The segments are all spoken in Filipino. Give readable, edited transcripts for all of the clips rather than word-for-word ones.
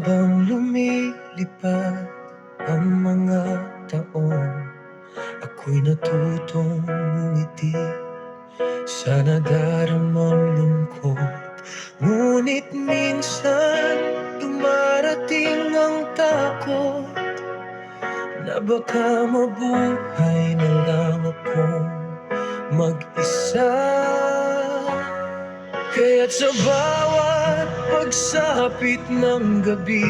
Habang lumilipad ang mga taon, ako'y natutong ngumiti sa nadaramang lungkot. Ngunit minsan dumarating ang takot na baka mabuhay na lang akong mag-isa. Kaya't sa bawat pagsapit ng gabi,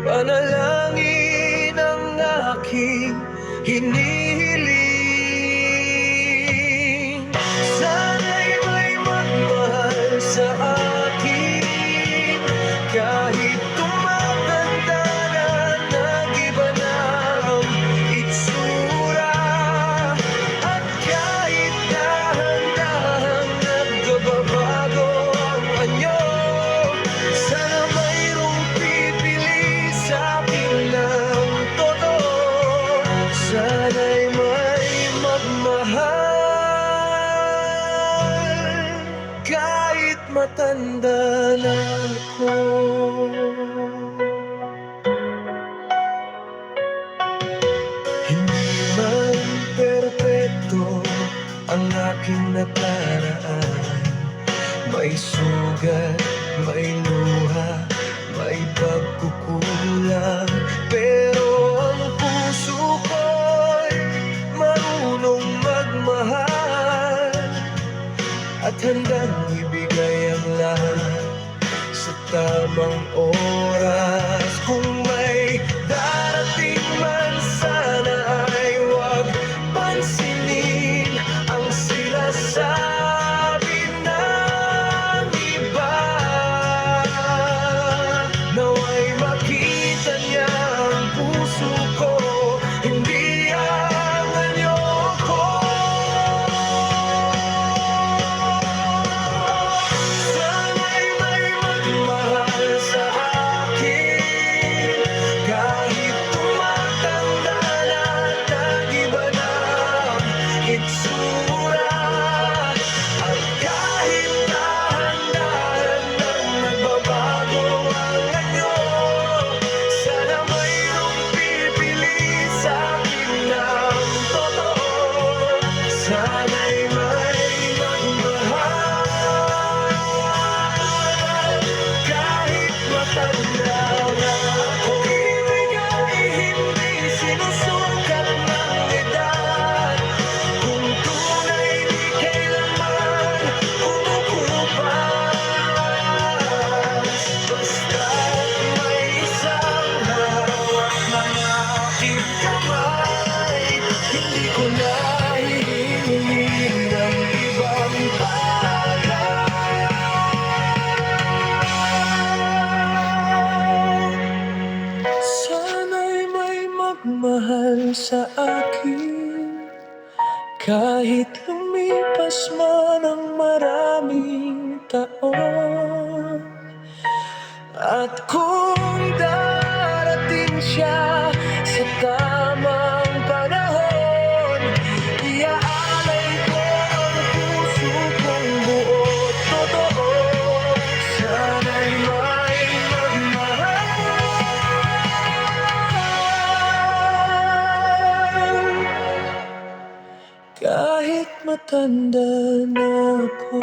panalangin ang aking hinihiling. Sana'y may magmahal sa akin, kahit tumatanda na, nag-iba na ang itsura, at kahit dahan-dahang nagbabago ang anyo. Sana mayroong pipili sa'kin ng totoo. Sana'y may magmahal kahit matanda na ako. Hindi man perpekto ang aking nakaraan, may sugat, may luha, may pagkukulang, pero ang puso ko'y marunong magmahal at handang ibigay ang lahat sa tamang oras. Kung may darating man, sana ay huwag pansinin ang sinasabi ng iba. Nawa'y makita niya ang puso ko, hindi ang anyo ko. Sana'y may magmahal sa akin, kahit tumatanda na, nag-iba na ang itsura, at kahit dahan-dahan nang nagbabago ang anyo. Sana mayroong pipili sa'kin ng totoo. Sana'y may magmahal kahit matanda na ako. Ibig ay hindi sinusukat ng edad, kung tunay di kailanman kumukupas. Basta't may isang hawak ng aking kamay, hindi ko na hihingi ng ibang bagay. Sana'y may magmahal sa akin, kahit lumipas man ang maraming taon. At kung darating siya sa tamang panahon, iaalay ko ang puso kong buo't totoo. Sana'y may magmahal kahit matanda na ako.